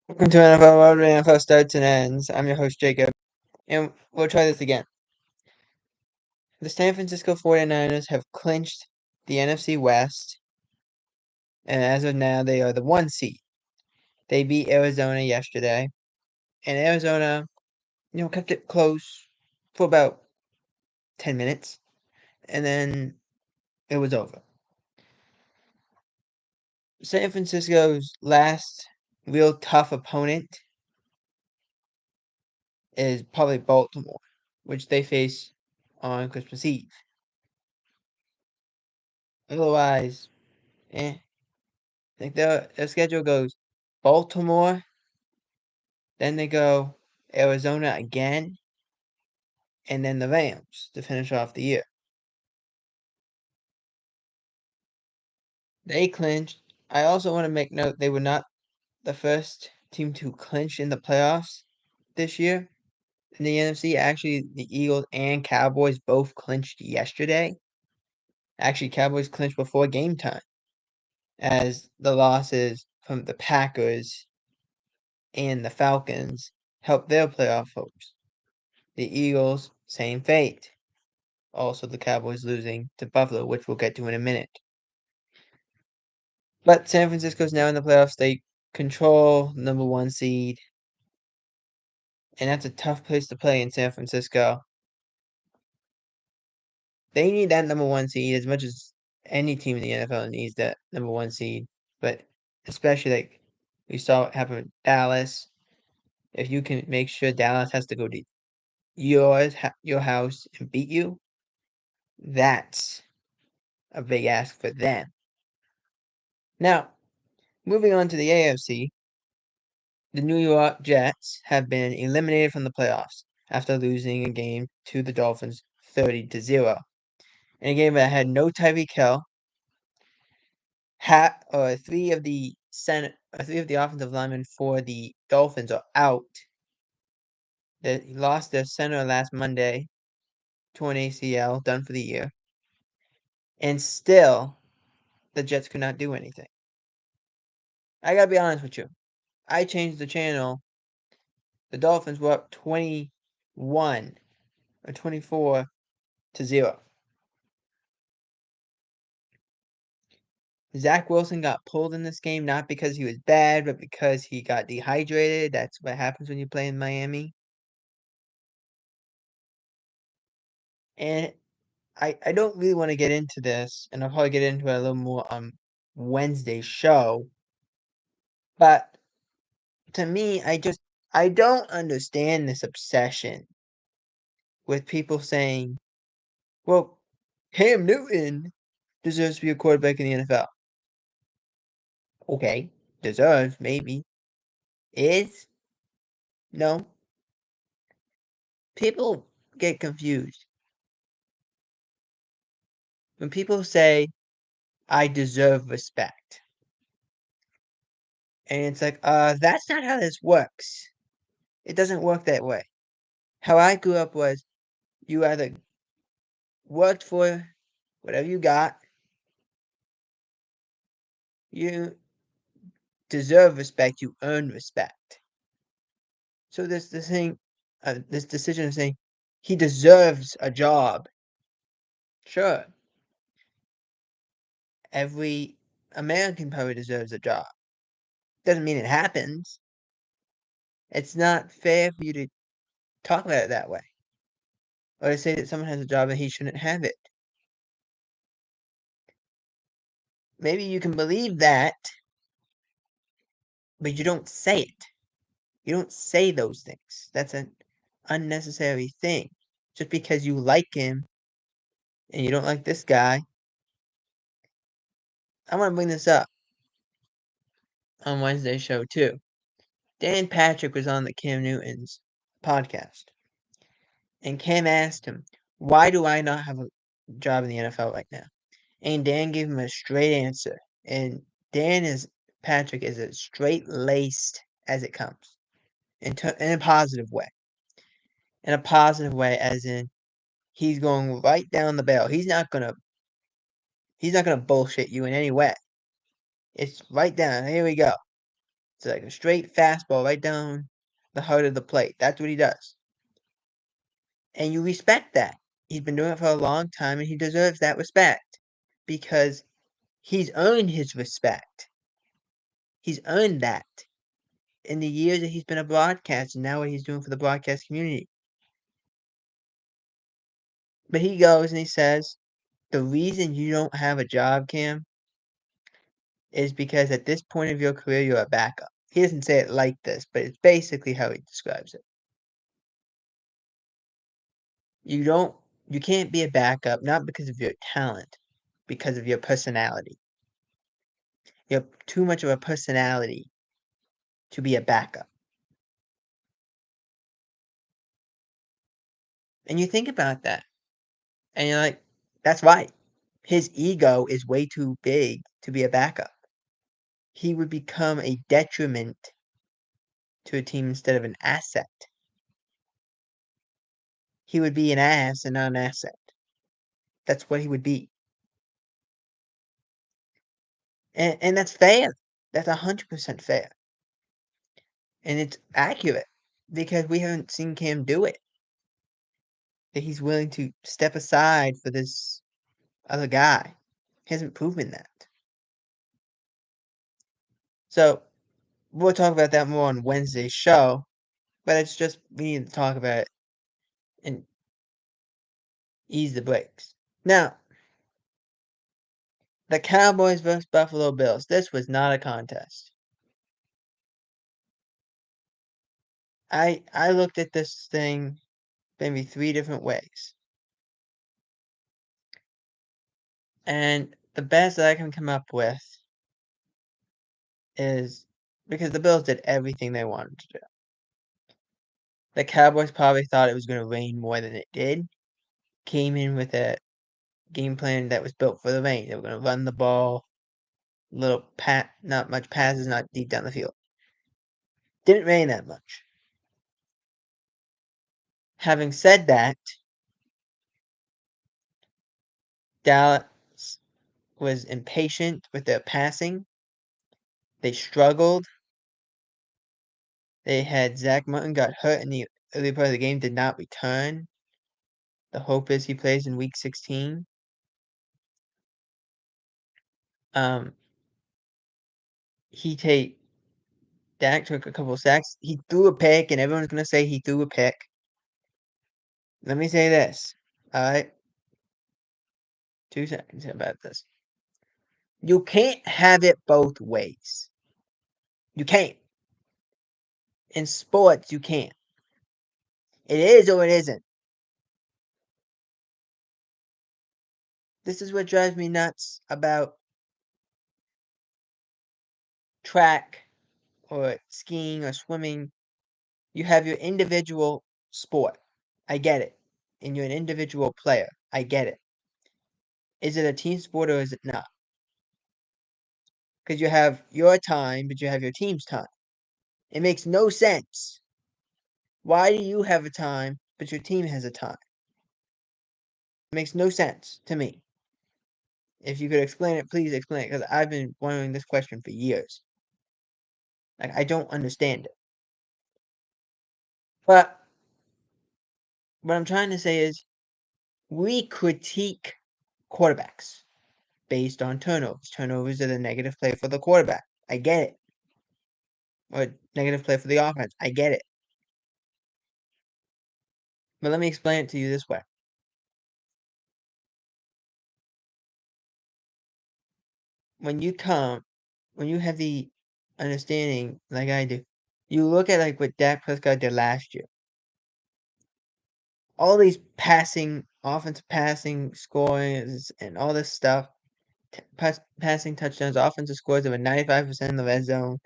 Welcome to NFL World, where NFL starts and ends. I'm your host, Jacob, and we'll try this again. The San Francisco 49ers have clinched the NFC West, and as of now, they are the 1 seed. They beat Arizona yesterday, and Arizona, kept it close for about 10 minutes, and then it was over. San Francisco's last real tough opponent is probably Baltimore, which they face on Christmas Eve. Otherwise, I think their schedule goes Baltimore, then they go Arizona again, and then the Rams to finish off the year. They clinched. I also want to make note they were not the first team to clinch in the playoffs this year. In the NFC, actually, the Eagles and Cowboys both clinched yesterday. Actually, Cowboys clinched before game time, as the losses from the Packers and the Falcons helped their playoff hopes. The Eagles, same fate. Also, the Cowboys losing to Buffalo, which we'll get to in a minute. But San Francisco's now in the playoffs. They control number 1 seed, and that's a tough place to play in San Francisco. They need that number 1 seed as much as any team in the NFL needs that number 1 seed. But especially like we saw what happened with Dallas. If you can make sure Dallas has to go to your house and beat you, that's a big ask for them. Now, moving on to the AFC, the New York Jets have been eliminated from the playoffs after losing a game to the Dolphins 30-0. In a game that had no Tyreek Hill, three of the offensive linemen for the Dolphins are out. They lost their center last Monday, torn ACL, done for the year, and still the Jets could not do anything. I gotta be honest with you. I changed the channel. The Dolphins were up 21 or 24-0. Zach Wilson got pulled in this game not because he was bad, but because he got dehydrated. That's what happens when you play in Miami. And I don't really want to get into this, and I'll probably get into it a little more on Wednesday's show. But to me, I don't understand this obsession with people saying, well, Cam Newton deserves to be a quarterback in the NFL. Okay, deserves, maybe. Is? No. People get confused. When people say, I deserve respect. And it's like, that's not how this works. It doesn't work that way. How I grew up was you either worked for whatever you got, you deserve respect, you earn respect. So this decision of saying he deserves a job. Sure. Every American probably deserves a job. Doesn't mean it happens. It's not fair for you to talk about it that way. Or to say that someone has a job and he shouldn't have it. Maybe you can believe that, but you don't say it. You don't say those things. That's an unnecessary thing. Just because you like him and you don't like this guy. I want to bring this up on Wednesday's show too. Dan Patrick was on the Cam Newton's podcast. And Cam asked him, why do I not have a job in the NFL right now? And Dan gave him a straight answer. And Patrick is as straight-laced as it comes. In a positive way. In a positive way, as in he's going right down the barrel. He's not gonna bullshit you in any way. It's right down. Here we go. It's like a straight fastball right down the heart of the plate. That's what he does. And you respect that. He's been doing it for a long time and he deserves that respect because he's earned his respect. He's earned that in the years that he's been a broadcaster and now what he's doing for the broadcast community. But he goes and he says, the reason you don't have a job, Cam, is because at this point of your career, you're a backup. He doesn't say it like this, but it's basically how he describes it. You can't be a backup, not because of your talent, because of your personality. You have too much of a personality to be a backup. And you think about that, and you're like, that's right. His ego is way too big to be a backup. He would become a detriment to a team instead of an asset. He would be an ass and not an asset. That's what he would be. And that's fair. That's 100% fair. And it's accurate because we haven't seen Cam do it. That he's willing to step aside for this other guy. He hasn't proven that. So we'll talk about that more on Wednesday's show, but it's just we need to talk about it and ease the brakes. Now, the Cowboys versus Buffalo Bills. This was not a contest. I looked at this thing maybe 3 different ways. And the best that I can come up with is because the Bills did everything they wanted to do. The Cowboys probably thought it was going to rain more than it did. Came in with a game plan that was built for the rain. They were going to run the ball, not much passes, not deep down the field. Didn't rain that much. Having said that, Dallas was impatient with their passing. They struggled. They had Zach Martin got hurt in the early part of the game, did not return. The hope is he plays in week 16. Um, Dak took a couple sacks. He threw a pick, and everyone's gonna say he threw a pick. Let me say this. Alright? 2 seconds about this. You can't have it both ways. You can't. In sports, you can't. It is or it isn't. This is what drives me nuts about track or skiing or swimming. You have your individual sport. I get it. And you're an individual player. I get it. Is it a team sport or is it not? Because you have your time, but you have your team's time. It makes no sense. Why do you have a time, but your team has a time? It makes no sense to me. If you could explain it, please explain it, because I've been wondering this question for years. Like, I don't understand it. But what I'm trying to say is, we critique quarterbacks based on turnovers. Turnovers are the negative play for the quarterback. I get it. Or negative play for the offense. I get it. But let me explain it to you this way. When you have the understanding like I do, you look at like what Dak Prescott did last year. All these offensive passing, scores, and all this stuff, passing touchdowns, offensive scores over 95% in the red zone.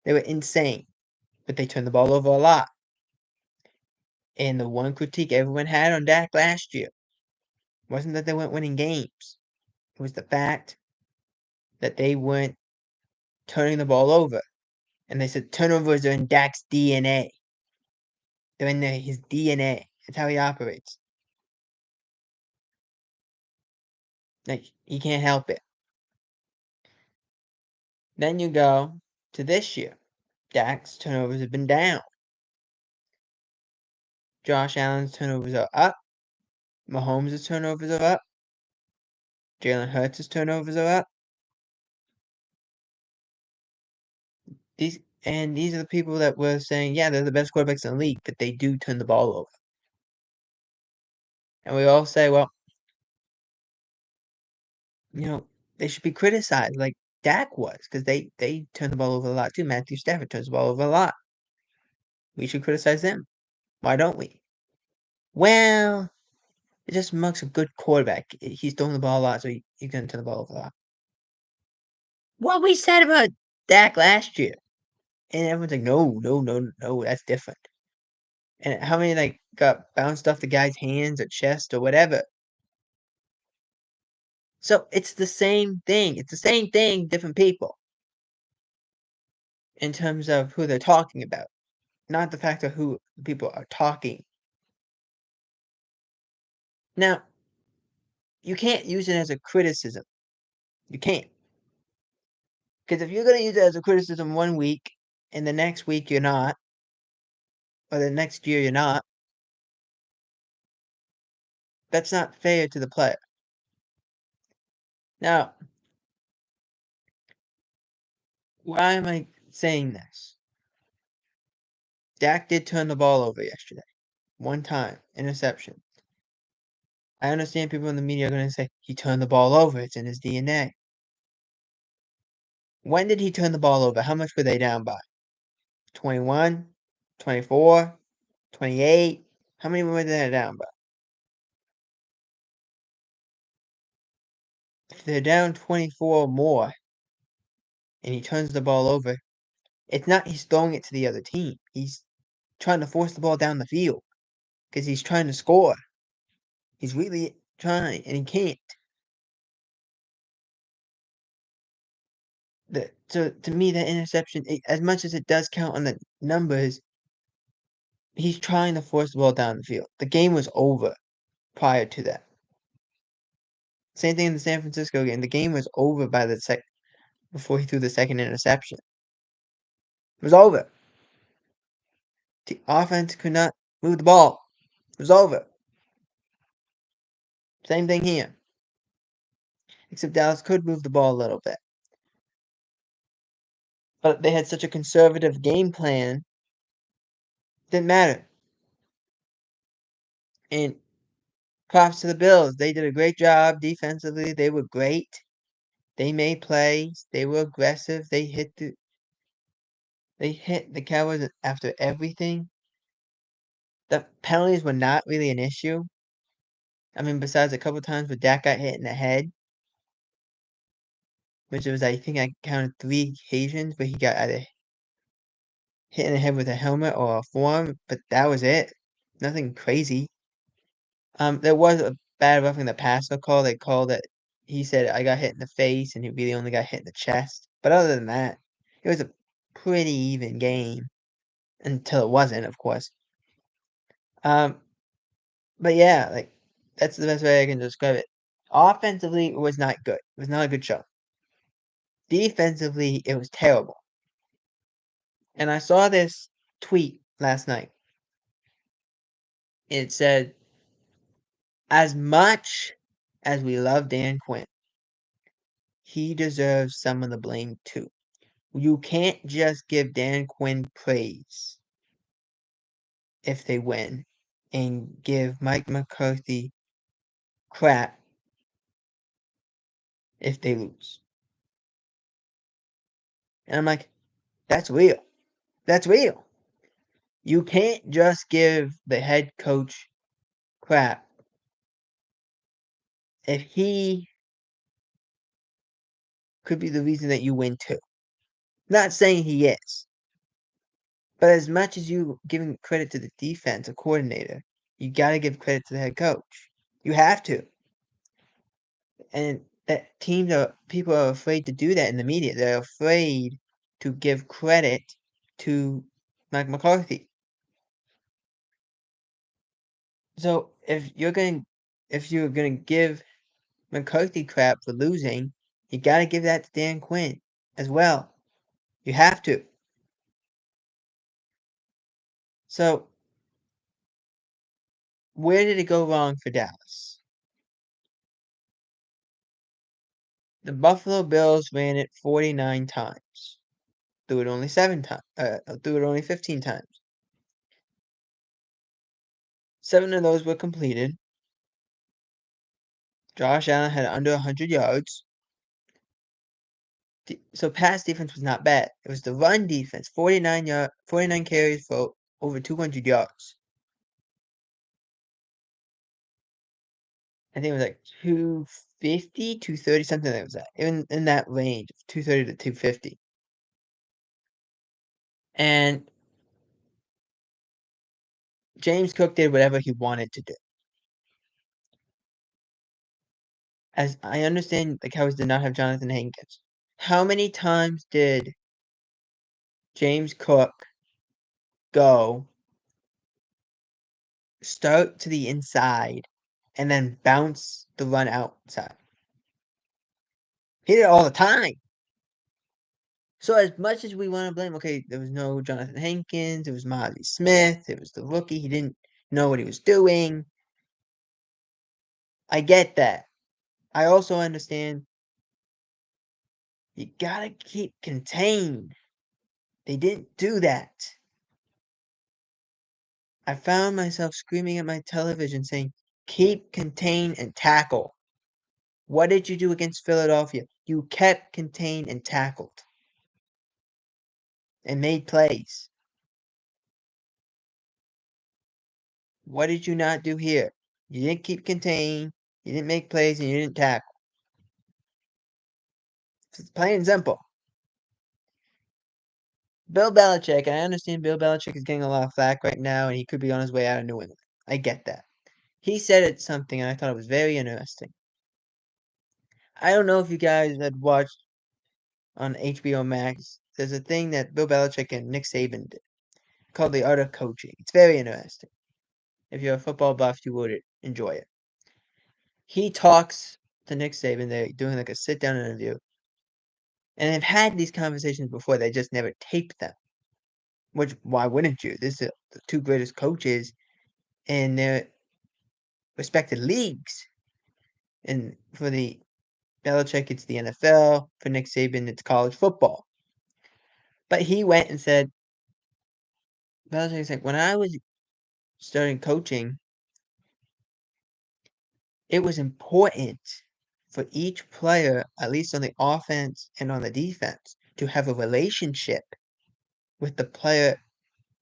They were insane, but they turned the ball over a lot. And the one critique everyone had on Dak last year wasn't that they weren't winning games. It was the fact that they weren't turning the ball over. And they said turnovers are in Dak's DNA. They're in his DNA. It's how he operates. Like, he can't help it. Then you go to this year. Dak's turnovers have been down. Josh Allen's turnovers are up. Mahomes' turnovers are up. Jalen Hurts' turnovers are up. These are the people that were saying, yeah, they're the best quarterbacks in the league, but they do turn the ball over. And we all say, well, they should be criticized like Dak was, because they turn the ball over a lot too. Matthew Stafford turns the ball over a lot. We should criticize them. Why don't we? Well, it just marks a good quarterback. He's throwing the ball a lot, so he's going to turn the ball over a lot. What we said about Dak last year. And everyone's like, no, that's different. And how many got bounced off the guy's hands or chest or whatever. So it's the same thing. It's the same thing, different people. In terms of who they're talking about. Not the fact of who people are talking. Now, you can't use it as a criticism. You can't. Because if you're going to use it as a criticism one week, and the next week you're not, or the next year you're not, that's not fair to the player. Now, why am I saying this? Dak did turn the ball over yesterday. One time. Interception. I understand people in the media are going to say, he turned the ball over. It's in his DNA. When did he turn the ball over? How much were they down by? 21? 24? 28? How many were they down by? If they're down 24 or more, and he turns the ball over, it's not he's throwing it to the other team. He's trying to force the ball down the field because he's trying to score. He's really trying, and he can't. So to me, that interception, as much as it does count on the numbers, he's trying to force the ball down the field. The game was over prior to that. Same thing in the San Francisco game. The game was over by before he threw the second interception. It was over. The offense could not move the ball. It was over. Same thing here. Except Dallas could move the ball a little bit. But they had such a conservative game plan. Didn't matter. And props to the Bills. They did a great job defensively. They were great. They made plays. They were aggressive. They hit the Cowboys after everything. The penalties were not really an issue. I mean, besides a couple times where Dak got hit in the head, which was, I think I counted 3 occasions where he got either hit in the head with a helmet or a forearm, but that was it. Nothing crazy. There was a bad roughing the passer call. They called it. He said I got hit in the face, and he really only got hit in the chest. But other than that, it was a pretty even game until it wasn't, of course. But yeah, that's the best way I can describe it. Offensively, it was not good. It was not a good show. Defensively, it was terrible. And I saw this tweet last night. It said, as much as we love Dan Quinn, he deserves some of the blame too. You can't just give Dan Quinn praise if they win and give Mike McCarthy crap if they lose. And I'm like, that's real. That's real. You can't just give the head coach crap if he could be the reason that you win too. Not saying he is. But as much as you giving credit to the defensive coordinator, you got to give credit to the head coach. You have to. And that people are afraid to do that in the media. They're afraid to give credit to Mike McCarthy. So if you're gonna give McCarthy crap for losing, you gotta give that to Dan Quinn as well. You have to. So, where did it go wrong for Dallas? The Buffalo Bills ran it 49 times. Threw it only 7 times. Threw it only 15 times. 7 of those were completed. Josh Allen had under 100 yards. So pass defense was not bad. It was the run defense, 49 carries for over 200 yards. I think it was like 250, 230, something like that. In that range, 230 to 250. And James Cook did whatever he wanted to do. As I understand the Cowboys did not have Jonathan Hankins. How many times did James Cook go start to the inside and then bounce the run outside? He did it all the time. So as much as we want to blame, okay, there was no Jonathan Hankins, it was Mazi Smith, it was the rookie, he didn't know what he was doing. I get that. I also understand you gotta keep contained. They didn't do that. I found myself screaming at my television saying, keep contained and tackle. What did you do against Philadelphia? You kept contained and tackled and made plays. What did you not do here? You didn't keep contained, you didn't make plays, and you didn't tackle. It's plain and simple. Bill Belichick, and I understand Bill Belichick is getting a lot of flack right now, and he could be on his way out of New England. I get that. He said it something, and I thought it was very interesting. I don't know if you guys had watched on HBO Max. There's a thing that Bill Belichick and Nick Saban did called The Art of Coaching. It's very interesting. If you're a football buff, you would enjoy it. He talks to Nick Saban. They're doing like a sit-down interview. And they've had these conversations before. They just never taped them. Which, why wouldn't you? This is the two greatest coaches in their respected leagues. And for the Belichick, it's the NFL. For Nick Saban, it's college football. But he went and said, Belichick's like, when I was starting coaching, it was important for each player, at least on the offense and on the defense, to have a relationship with the player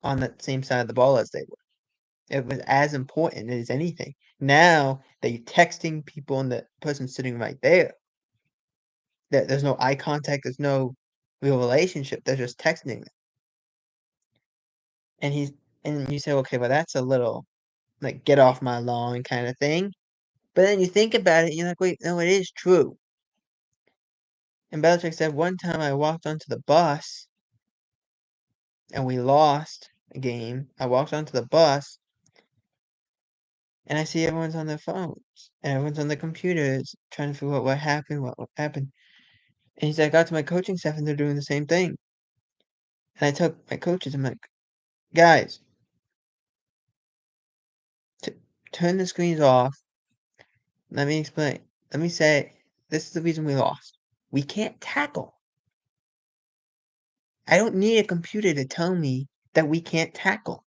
on the same side of the ball as they were. It was as important as anything. Now that you're texting people and the person sitting right there, that there's no eye contact, there's no real relationship. They're just texting them. And you say, okay, well that's a little like get off my lawn kind of thing. But then you think about it, and you're like, wait, no, it is true. And Belichick said, one time I walked onto the bus and we lost a game. I walked onto the bus and I see everyone's on their phones and everyone's on their computers trying to figure out what happened, what happened. And he said, I got to my coaching staff and they're doing the same thing. And I told my coaches, I'm like, guys, turn the screens off. Let me explain. Let me say, this is the reason we lost. We can't tackle. I don't need a computer to tell me that we can't tackle.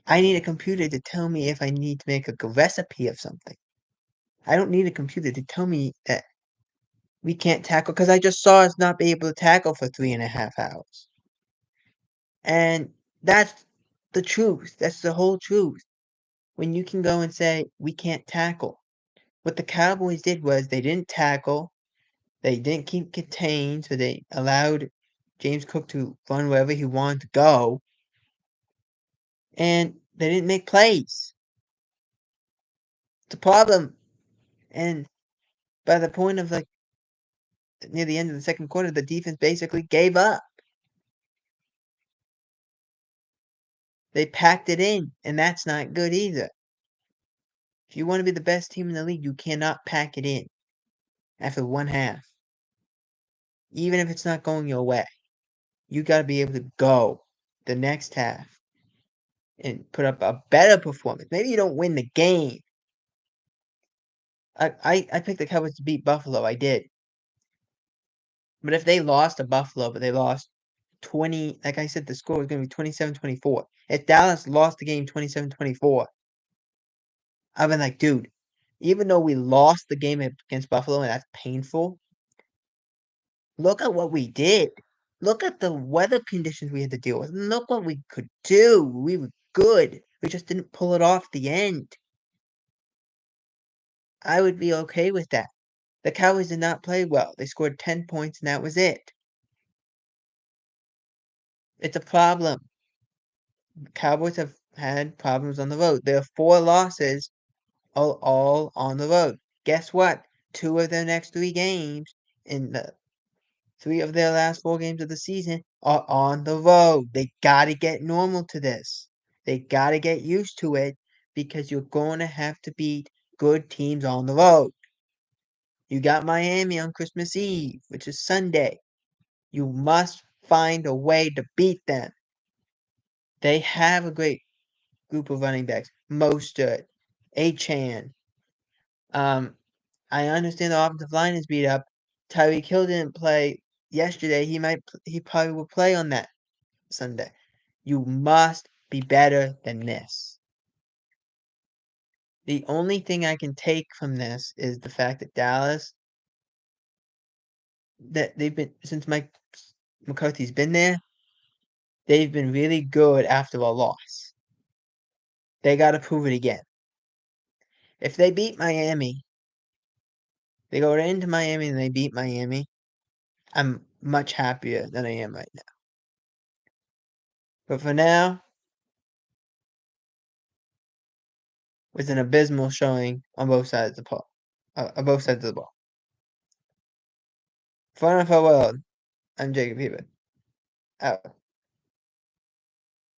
I need a computer to tell me if I need to make a recipe of something. I don't need a computer to tell me that we can't tackle because I just saw us not be able to tackle for 3.5 hours. And that's the truth. That's the whole truth. When you can go and say, we can't tackle. What the Cowboys did was they didn't tackle, they didn't keep contained, so they allowed James Cook to run wherever he wanted to go, and they didn't make plays. It's a problem. And by the point of like near the end of the second quarter, the defense basically gave up. They packed it in, and that's not good either. If you want to be the best team in the league, you cannot pack it in after one half. Even if it's not going your way, you got to be able to go the next half and put up a better performance. Maybe you don't win the game. I picked the Cowboys to beat Buffalo, I did. But if they lost to Buffalo, but they lost 20, like I said, the score was gonna be 27-24. If Dallas lost the game 27-24, I've been like, dude, even though we lost the game against Buffalo and that's painful, look at what we did. Look at the weather conditions we had to deal with. Look what we could do. We were good. We just didn't pull it off at the end. I would be okay with that. The Cowboys did not play well. They scored 10 points and that was it. It's a problem. Cowboys have had problems on the road. There are 4 losses all on the road. Guess what? 2 of their next 3 games in the 3 of their last 4 games of the season are on the road. They gotta get normal to this. They gotta get used to it because you're gonna have to beat good teams on the road. You got Miami on Christmas Eve, which is Sunday. You must find a way to beat them. They have a great group of running backs. Mostert, Achane. I understand the offensive line is beat up. Tyreek Hill didn't play yesterday. He probably will play on that Sunday. You must be better than this. The only thing I can take from this is the fact that Dallas, that they've been since Mike McCarthy's been there, they've been really good after a loss. They got to prove it again. If they beat Miami, they go into Miami and they beat Miami, I'm much happier than I am right now. But for now, with an abysmal showing on both sides of the ball, both sides of the ball. For NFL World, I'm Jacob Hebert. Out.